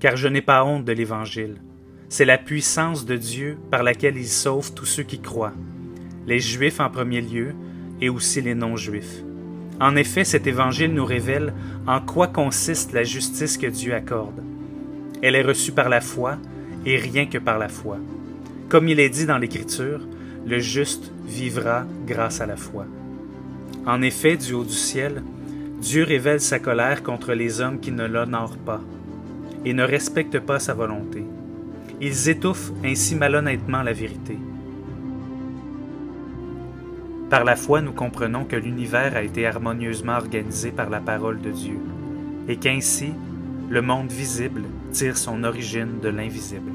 car je n'ai pas honte de l'Évangile. C'est la puissance de Dieu par laquelle il sauve tous ceux qui croient, les Juifs en premier lieu et aussi les non-Juifs. En effet, cet Évangile nous révèle en quoi consiste la justice que Dieu accorde. Elle est reçue par la foi et rien que par la foi. Comme il est dit dans l'Écriture, le juste vivra grâce à la foi. En effet, du haut du ciel, Dieu révèle sa colère contre les hommes qui ne l'honorent pas et ne respectent pas sa volonté. Ils étouffent ainsi malhonnêtement la vérité. Par la foi, nous comprenons que l'univers a été harmonieusement organisé par la parole de Dieu, et qu'ainsi, le monde visible tire son origine de l'invisible.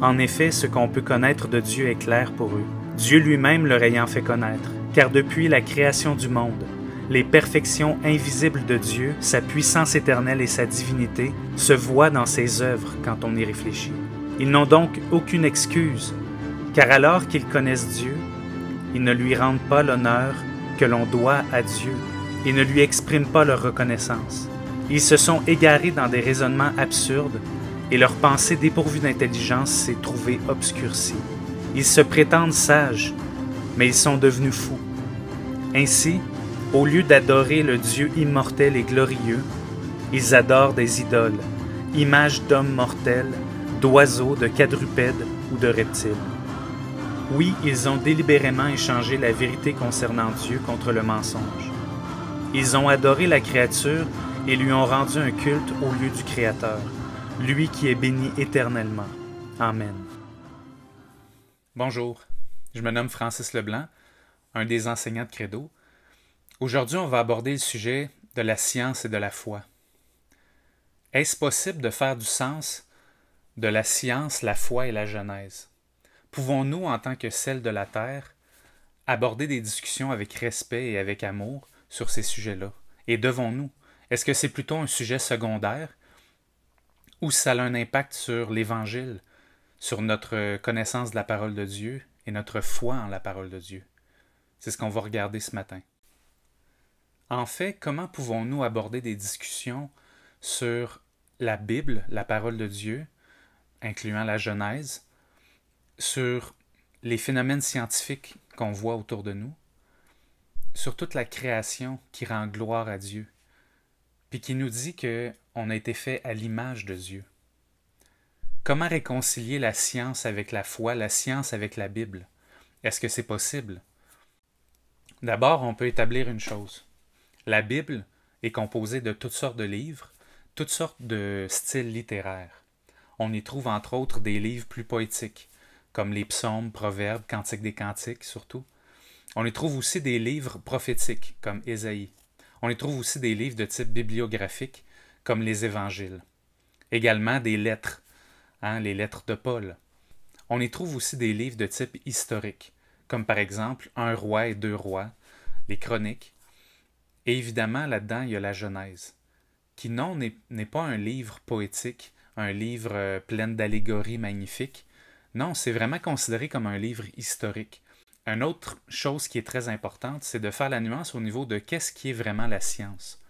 En effet, ce qu'on peut connaître de Dieu est clair pour eux, Dieu lui-même leur ayant fait connaître, car depuis la création du monde, les perfections invisibles de Dieu, sa puissance éternelle et sa divinité se voient dans ses œuvres quand on y réfléchit. Ils n'ont donc aucune excuse, car alors qu'ils connaissent Dieu, ils ne lui rendent pas l'honneur que l'on doit à Dieu et ne lui expriment pas leur reconnaissance. Ils se sont égarés dans des raisonnements absurdes et leur pensée dépourvue d'intelligence s'est trouvée obscurcie. Ils se prétendent sages, mais ils sont devenus fous. Ainsi, au lieu d'adorer le Dieu immortel et glorieux, ils adorent des idoles, images d'hommes mortels, d'oiseaux, de quadrupèdes ou de reptiles. Oui, ils ont délibérément échangé la vérité concernant Dieu contre le mensonge. Ils ont adoré la créature et lui ont rendu un culte au lieu du Créateur, lui qui est béni éternellement. Amen. Bonjour, je me nomme Francis Leblanc, un des enseignants de Credo. Aujourd'hui, on va aborder le sujet de la science et de la foi. Est-ce possible de faire du sens de la science, la foi et la Genèse? Pouvons-nous, en tant que sel de la terre, aborder des discussions avec respect et avec amour sur ces sujets-là? Et devons-nous? Est-ce que c'est plutôt un sujet secondaire ou ça a un impact sur l'Évangile, sur notre connaissance de la parole de Dieu et notre foi en la parole de Dieu? C'est ce qu'on va regarder ce matin. En fait, comment pouvons-nous aborder des discussions sur la Bible, la parole de Dieu, incluant la Genèse, sur les phénomènes scientifiques qu'on voit autour de nous, sur toute la création qui rend gloire à Dieu, puis qui nous dit qu'on a été fait à l'image de Dieu? Comment réconcilier la science avec la foi, la science avec la Bible? Est-ce que c'est possible? D'abord, on peut établir une chose. La Bible est composée de toutes sortes de livres, toutes sortes de styles littéraires. On y trouve entre autres des livres plus poétiques, comme les psaumes, proverbes, cantiques des cantiques surtout. On y trouve aussi des livres prophétiques, comme Ésaïe. On y trouve aussi des livres de type bibliographique, comme les évangiles. Également des lettres, les lettres de Paul. On y trouve aussi des livres de type historique, comme par exemple Un roi et deux rois, les chroniques. Et évidemment, là-dedans, il y a la Genèse, qui n'est pas un livre poétique, un livre plein d'allégories magnifiques. Non, c'est vraiment considéré comme un livre historique. Une autre chose qui est très importante, c'est de faire la nuance au niveau de qu'est-ce qui est vraiment la science.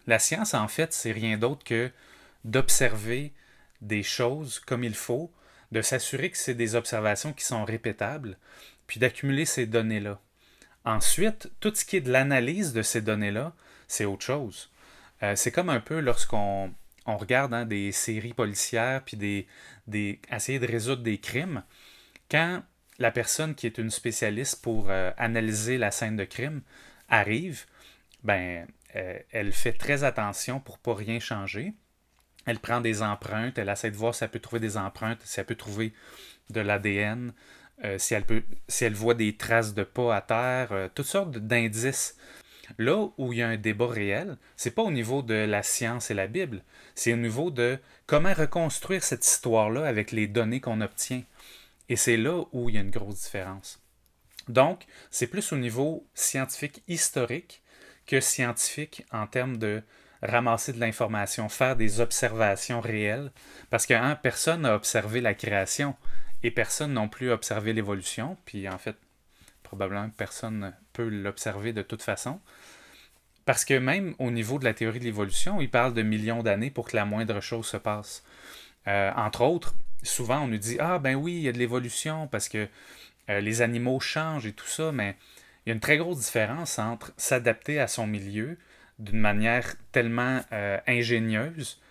La science, en fait, c'est rien d'autre que d'observer des choses comme il faut, de s'assurer que c'est des observations qui sont répétables, puis d'accumuler ces données-là. Ensuite, tout ce qui est de l'analyse de ces données-là, c'est autre chose. C'est comme un peu lorsqu'on regarde des séries policières puis essayer de résoudre des crimes. Quand la personne qui est une spécialiste pour analyser la scène de crime arrive, elle fait très attention pour ne pas rien changer. Elle prend des empreintes, elle essaie de voir si elle peut trouver des empreintes, si elle peut trouver de l'ADN, si elle voit des traces de pas à terre, toutes sortes d'indices. Là où il y a un débat réel, c'est pas au niveau de la science et la Bible, c'est au niveau de comment reconstruire cette histoire-là avec les données qu'on obtient. Et c'est là où il y a une grosse différence. Donc, c'est plus au niveau scientifique historique que scientifique en termes de ramasser de l'information, faire des observations réelles, parce que personne n'a observé la création et personne non plus a observé l'évolution, puis en fait, probablement personne ne peut l'observer de toute façon. Parce que même au niveau de la théorie de l'évolution, il parle de millions d'années pour que la moindre chose se passe. Entre autres, souvent on nous dit « Ah ben oui, il y a de l'évolution parce que les animaux changent et tout ça », mais il y a une très grosse différence entre s'adapter à son milieu d'une manière tellement ingénieuse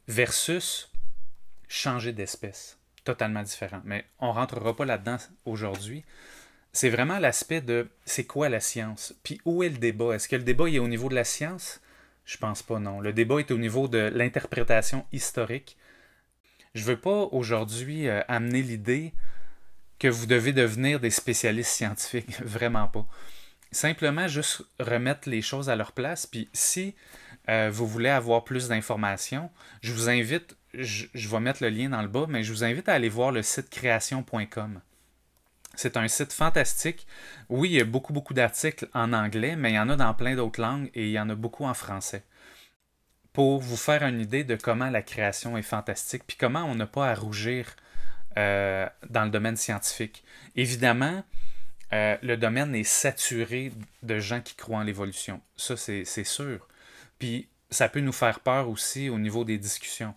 versus changer d'espèce. Totalement différent. Mais on ne rentrera pas là-dedans aujourd'hui. C'est vraiment l'aspect de c'est quoi la science? Puis où est le débat? Est-ce que le débat est au niveau de la science? Je pense pas, non. Le débat est au niveau de l'interprétation historique. Je veux pas aujourd'hui amener l'idée que vous devez devenir des spécialistes scientifiques. Vraiment pas. Simplement juste remettre les choses à leur place. Puis si vous voulez avoir plus d'informations, je vous invite, je vais mettre le lien dans le bas, mais je vous invite à aller voir le site création.com. C'est un site fantastique. Oui, il y a beaucoup d'articles en anglais, mais il y en a dans plein d'autres langues et il y en a beaucoup en français. Pour vous faire une idée de comment la création est fantastique, puis comment on n'a pas à rougir dans le domaine scientifique. Évidemment, le domaine est saturé de gens qui croient en l'évolution. Ça, c'est sûr. Puis, ça peut nous faire peur aussi au niveau des discussions.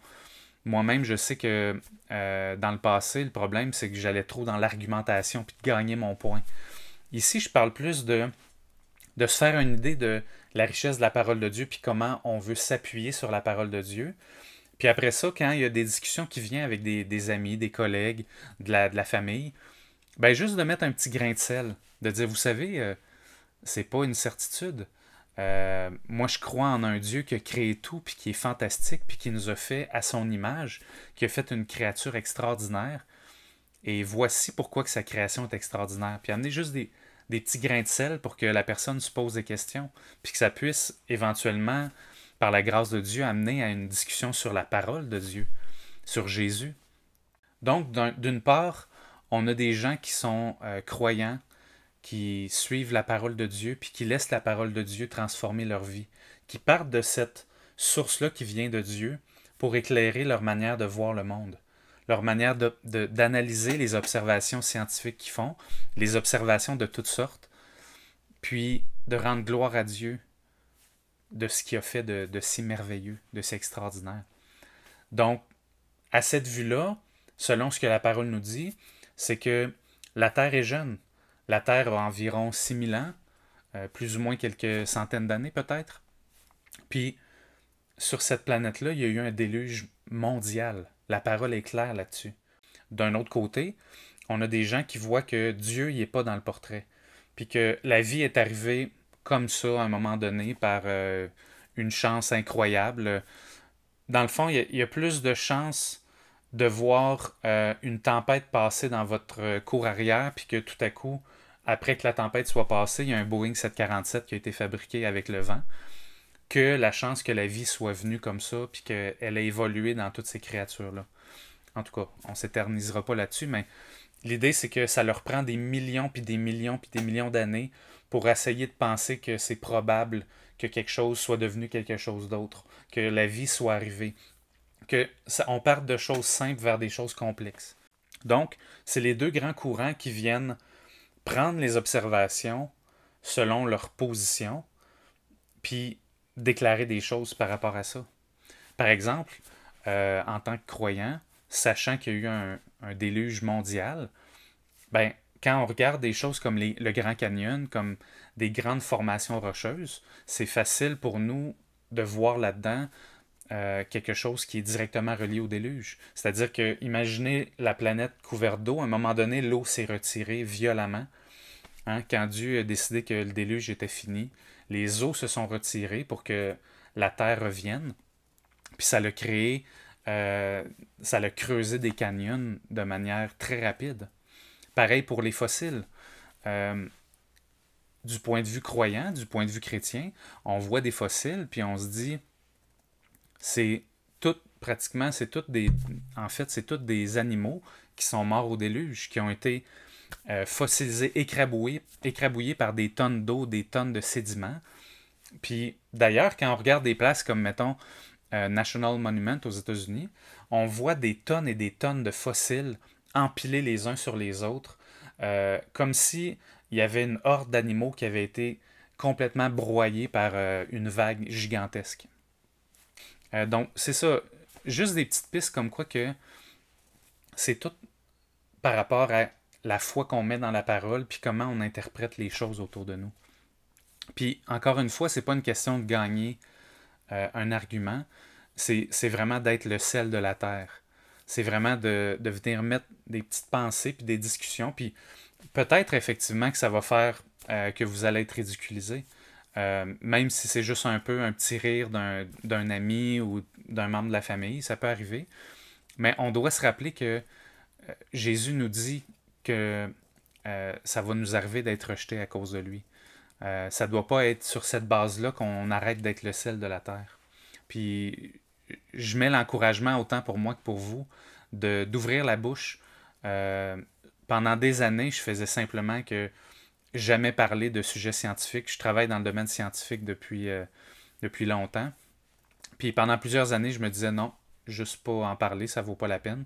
Moi-même, je sais que dans le passé, le problème, c'est que j'allais trop dans l'argumentation puis de gagner mon point. Ici, je parle plus de se faire une idée de la richesse de la parole de Dieu puis comment on veut s'appuyer sur la parole de Dieu. Puis après ça, quand il y a des discussions qui viennent avec des amis, des collègues, de la famille, ben juste de mettre un petit grain de sel, de dire, vous savez, c'est pas une certitude. Moi, je crois en un Dieu qui a créé tout, puis qui est fantastique, puis qui nous a fait à son image, qui a fait une créature extraordinaire. Et voici pourquoi que sa création est extraordinaire. Puis amener juste des petits grains de sel pour que la personne se pose des questions, puis que ça puisse éventuellement, par la grâce de Dieu, amener à une discussion sur la parole de Dieu, sur Jésus. Donc, d'une part, on a des gens qui sont croyants, qui suivent la parole de Dieu, puis qui laissent la parole de Dieu transformer leur vie, qui partent de cette source-là qui vient de Dieu pour éclairer leur manière de voir le monde, leur manière d'analyser les observations scientifiques qu'ils font, les observations de toutes sortes, puis de rendre gloire à Dieu de ce qu'il a fait de si merveilleux, de si extraordinaire. Donc, à cette vue-là, selon ce que la parole nous dit, c'est que la Terre est jeune. La Terre a environ 6000 ans, plus ou moins quelques centaines d'années peut-être. Puis, sur cette planète-là, il y a eu un déluge mondial. La parole est claire là-dessus. D'un autre côté, on a des gens qui voient que Dieu n'est pas dans le portrait. Puis que la vie est arrivée comme ça à un moment donné par une chance incroyable. Dans le fond, il y a plus de chances de voir une tempête passer dans votre cour arrière, puis que tout à coup, après que la tempête soit passée, il y a un Boeing 747 qui a été fabriqué avec le vent, que la chance que la vie soit venue comme ça, puis qu'elle ait évolué dans toutes ces créatures-là. En tout cas, on ne s'éternisera pas là-dessus, mais l'idée, c'est que ça leur prend des millions, puis des millions, puis des millions d'années pour essayer de penser que c'est probable que quelque chose soit devenu quelque chose d'autre, que la vie soit arrivée, on parte de choses simples vers des choses complexes. Donc, c'est les deux grands courants qui viennent prendre les observations selon leur position, puis déclarer des choses par rapport à ça. Par exemple, en tant que croyant, sachant qu'il y a eu un déluge mondial, ben, quand on regarde des choses comme le Grand Canyon, comme des grandes formations rocheuses, c'est facile pour nous de voir là-dedans quelque chose qui est directement relié au déluge. C'est-à-dire que, imaginez la planète couverte d'eau, à un moment donné, l'eau s'est retirée violemment. Hein, quand Dieu a décidé que le déluge était fini, les eaux se sont retirées pour que la terre revienne. Puis ça l'a créé, ça l'a creusé des canyons de manière très rapide. Pareil pour les fossiles. Du point de vue croyant, du point de vue chrétien, on voit des fossiles, puis on se dit, c'est tout, pratiquement, en fait, c'est tous des animaux qui sont morts au déluge, qui ont été fossilisés, écrabouillés par des tonnes d'eau, des tonnes de sédiments. Puis d'ailleurs, quand on regarde des places comme, mettons, National Monument aux États-Unis, on voit des tonnes et des tonnes de fossiles empilés les uns sur les autres, comme si il y avait une horde d'animaux qui avait été complètement broyés par une vague gigantesque. Donc, c'est ça. Juste des petites pistes comme quoi que c'est tout par rapport à la foi qu'on met dans la parole, puis comment on interprète les choses autour de nous. Puis, encore une fois, c'est pas une question de gagner un argument, c'est vraiment d'être le sel de la terre. C'est vraiment de venir mettre des petites pensées, puis des discussions, puis peut-être effectivement que ça va faire que vous allez être ridiculisé. Même si c'est juste un peu un petit rire d'un ami ou d'un membre de la famille, ça peut arriver. Mais on doit se rappeler que Jésus nous dit que ça va nous arriver d'être rejetés à cause de lui. Ça ne doit pas être sur cette base-là qu'on arrête d'être le sel de la terre. Puis je mets l'encouragement autant pour moi que pour vous d'ouvrir la bouche. Pendant des années, je faisais simplement que jamais parler de sujets scientifiques. Je travaille dans le domaine scientifique depuis longtemps. Puis pendant plusieurs années, je me disais non, juste pas en parler, ça vaut pas la peine.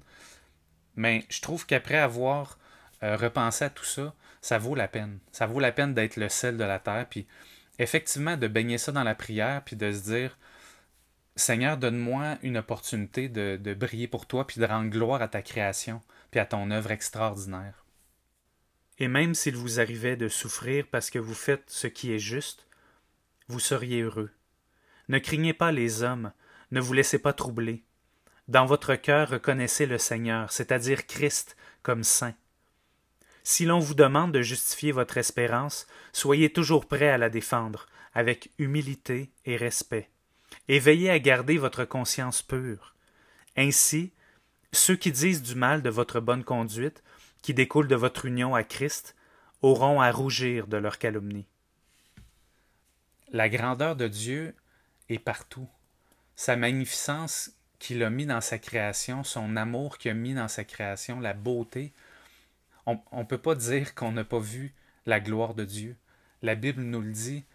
Mais je trouve qu'après avoir repensé à tout ça, ça vaut la peine. Ça vaut la peine d'être le sel de la terre, puis effectivement de baigner ça dans la prière, puis de se dire, Seigneur, donne-moi une opportunité de briller pour toi, puis de rendre gloire à ta création, puis à ton œuvre extraordinaire. Et même s'il vous arrivait de souffrir parce que vous faites ce qui est juste, vous seriez heureux. Ne craignez pas les hommes, ne vous laissez pas troubler. Dans votre cœur, reconnaissez le Seigneur, c'est-à-dire Christ, comme saint. Si l'on vous demande de justifier votre espérance, soyez toujours prêt à la défendre, avec humilité et respect, et veillez à garder votre conscience pure. Ainsi, ceux qui disent du mal de votre bonne conduite, qui découle de votre union à Christ, auront à rougir de leur calomnie. La grandeur de Dieu est partout. Sa magnificence qu'il a mis dans sa création, son amour qu'il a mis dans sa création, la beauté, on ne peut pas dire qu'on n'a pas vu la gloire de Dieu. La Bible nous le dit.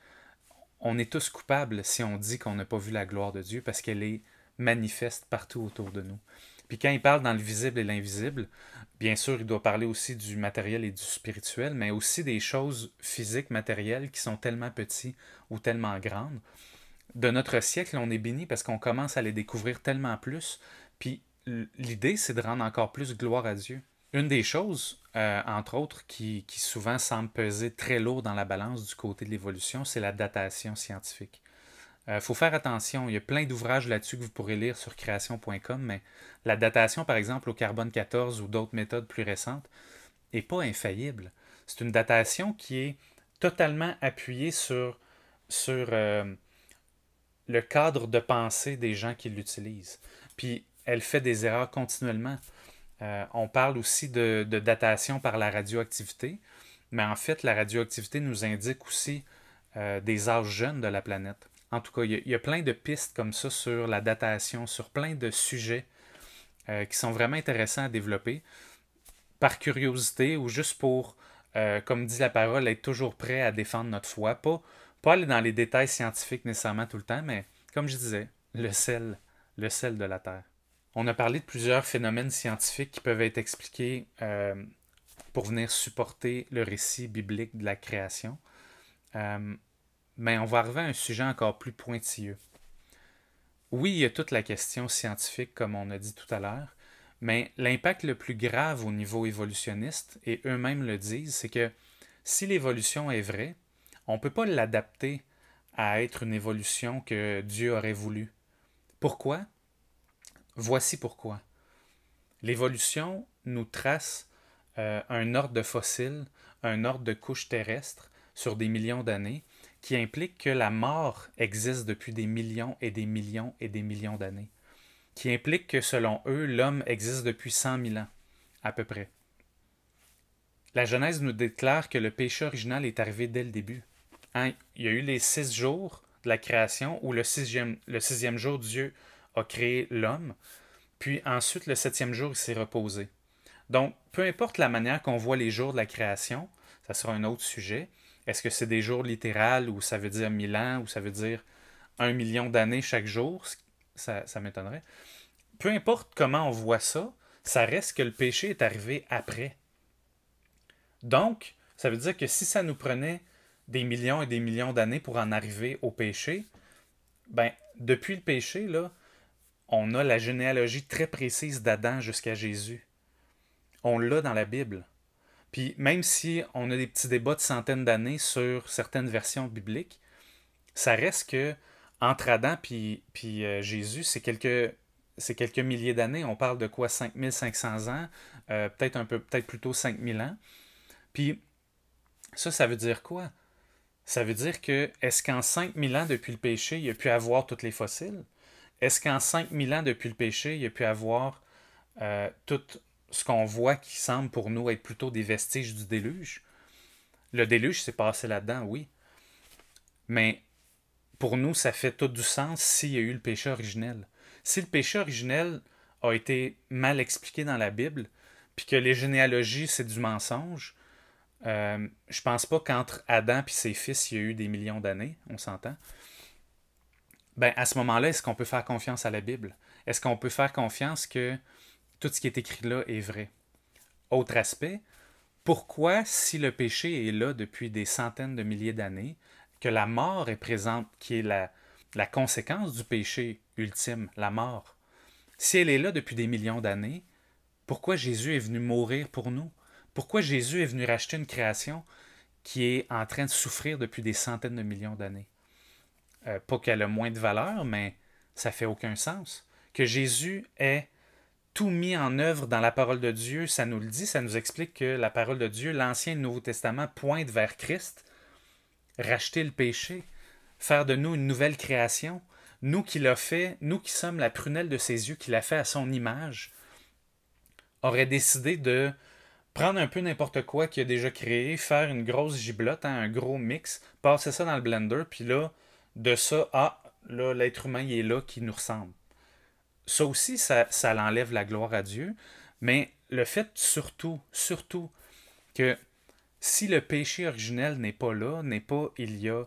On est tous coupables si on dit qu'on n'a pas vu la gloire de Dieu parce qu'elle est manifeste partout autour de nous. Puis quand il parle dans le visible et l'invisible, bien sûr, il doit parler aussi du matériel et du spirituel, mais aussi des choses physiques, matérielles qui sont tellement petites ou tellement grandes. De notre siècle, on est béni parce qu'on commence à les découvrir tellement plus. Puis l'idée, c'est de rendre encore plus gloire à Dieu. Une des choses, entre autres, qui souvent semble peser très lourd dans la balance du côté de l'évolution, c'est la datation scientifique. Faut faire attention, il y a plein d'ouvrages là-dessus que vous pourrez lire sur création.com, mais la datation, par exemple, au carbone 14 ou d'autres méthodes plus récentes, n'est pas infaillible. C'est une datation qui est totalement appuyée sur le cadre de pensée des gens qui l'utilisent. Puis elle fait des erreurs continuellement. On parle aussi de datation par la radioactivité, mais en fait, la radioactivité nous indique aussi des âges jeunes de la planète. En tout cas, il y a plein de pistes comme ça sur la datation, sur plein de sujets qui sont vraiment intéressants à développer par curiosité ou juste pour, comme dit la parole, être toujours prêt à défendre notre foi. Pas aller dans les détails scientifiques nécessairement tout le temps, mais comme je disais, le sel de la Terre. On a parlé de plusieurs phénomènes scientifiques qui peuvent être expliqués pour venir supporter le récit biblique de la création. Mais on va arriver à un sujet encore plus pointilleux. Oui, il y a toute la question scientifique, comme on a dit tout à l'heure, mais l'impact le plus grave au niveau évolutionniste, et eux-mêmes le disent, c'est que si l'évolution est vraie, on ne peut pas l'adapter à être une évolution que Dieu aurait voulu. Pourquoi? Voici pourquoi. L'évolution nous trace un ordre de fossiles, un ordre de couches terrestres sur des millions d'années, qui implique que la mort existe depuis des millions et des millions et des millions d'années, qui implique que selon eux, l'homme existe depuis 100 000 ans, à peu près. La Genèse nous déclare que le péché original est arrivé dès le début. Hein? Il y a eu les 6 jours de la création où le sixième jour, Dieu a créé l'homme, puis ensuite, le 7e jour, il s'est reposé. Donc, peu importe la manière qu'on voit les jours de la création, ça sera un autre sujet. Est-ce que c'est des jours littéraux ou ça veut dire 1000 ans ou ça veut dire 1 million d'années chaque jour? Ça m'étonnerait. Peu importe comment on voit ça, ça reste que le péché est arrivé après. Donc, ça veut dire que si ça nous prenait des millions et des millions d'années pour en arriver au péché, ben, depuis le péché, là, on a la généalogie très précise d'Adam jusqu'à Jésus. On l'a dans la Bible. Puis même si on a des petits débats de centaines d'années sur certaines versions bibliques, ça reste que entre Adam puis Jésus, c'est quelques milliers d'années. On parle de quoi? 5500 ans, peut-être plutôt 5000 ans. Puis ça veut dire quoi? Ça veut dire que, est-ce qu'en 5000 ans depuis le péché, il y a pu avoir tous les fossiles? Est-ce qu'en 5000 ans depuis le péché, il y a pu avoir tout ce qu'on voit qui semble pour nous être plutôt des vestiges du déluge? Le déluge s'est passé là-dedans, oui. Mais pour nous, ça fait tout du sens s'il y a eu le péché originel. Si le péché originel a été mal expliqué dans la Bible, puis que les généalogies, c'est du mensonge, je pense pas qu'entre Adam et ses fils, il y a eu des millions d'années, on s'entend. Ben, à ce moment-là, est-ce qu'on peut faire confiance à la Bible? Est-ce qu'on peut faire confiance que tout ce qui est écrit là est vrai? Autre aspect, pourquoi, si le péché est là depuis des centaines de milliers d'années, que la mort est présente, qui est la conséquence du péché ultime, la mort, si elle est là depuis des millions d'années, pourquoi Jésus est venu mourir pour nous? Pourquoi Jésus est venu racheter une création qui est en train de souffrir depuis des centaines de millions d'années? Pas qu'elle a moins de valeur, mais ça fait aucun sens. Que Jésus ait tout mis en œuvre dans la parole de Dieu, ça nous le dit, ça nous explique que la parole de Dieu, l'Ancien et le Nouveau Testament, pointe vers Christ, racheter le péché, faire de nous une nouvelle création, nous qui l'a fait, nous qui sommes la prunelle de ses yeux, qui l'a fait à son image, aurait décidé de prendre un peu n'importe quoi qu'il a déjà créé, faire une grosse giblotte, hein, un gros mix, passer ça dans le blender, puis là, de ça, là, l'être humain, il est là, qui nous ressemble. Ça aussi, ça l'enlève la gloire à Dieu, mais le fait surtout que si le péché originel n'est pas là, n'est pas il y a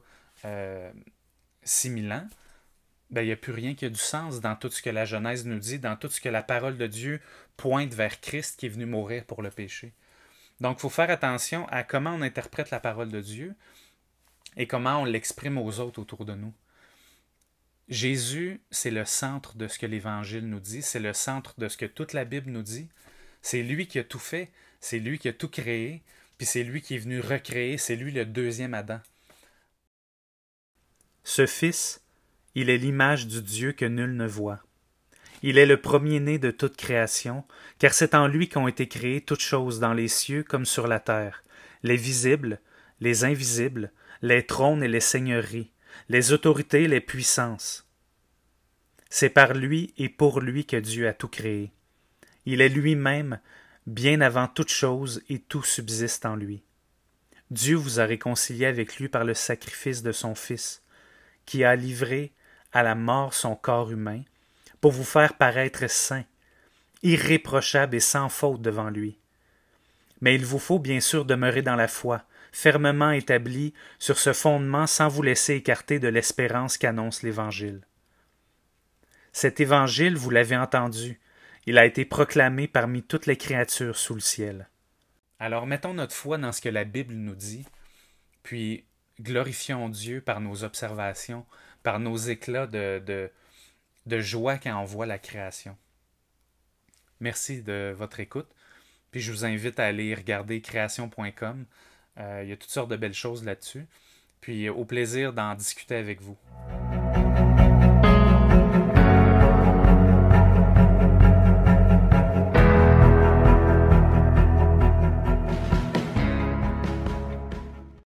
6000 ans, ben, il n'y a plus rien qui a du sens dans tout ce que la Genèse nous dit, dans tout ce que la parole de Dieu pointe vers Christ qui est venu mourir pour le péché. Donc, il faut faire attention à comment on interprète la parole de Dieu et comment on l'exprime aux autres autour de nous. Jésus, c'est le centre de ce que l'Évangile nous dit, c'est le centre de ce que toute la Bible nous dit. C'est lui qui a tout fait, c'est lui qui a tout créé, puis c'est lui qui est venu recréer, c'est lui le deuxième Adam. Ce Fils, il est l'image du Dieu que nul ne voit. Il est le premier-né de toute création, car c'est en lui qu'ont été créées toutes choses dans les cieux comme sur la terre, les visibles, les invisibles, les trônes et les seigneuries, les autorités et les puissances. C'est par lui et pour lui que Dieu a tout créé. Il est lui-même bien avant toute chose et tout subsiste en lui. Dieu vous a réconcilié avec lui par le sacrifice de son Fils, qui a livré à la mort son corps humain, pour vous faire paraître saints, irréprochables et sans faute devant lui. Mais il vous faut bien sûr demeurer dans la foi, fermement établis sur ce fondement sans vous laisser écarter de l'espérance qu'annonce l'Évangile. Cet Évangile, vous l'avez entendu, il a été proclamé parmi toutes les créatures sous le ciel. Alors mettons notre foi dans ce que la Bible nous dit, puis glorifions Dieu par nos observations, par nos éclats de joie quand on voit la création. Merci de votre écoute. Puis je vous invite à aller regarder création.com. Il y a toutes sortes de belles choses là-dessus. Puis au plaisir d'en discuter avec vous.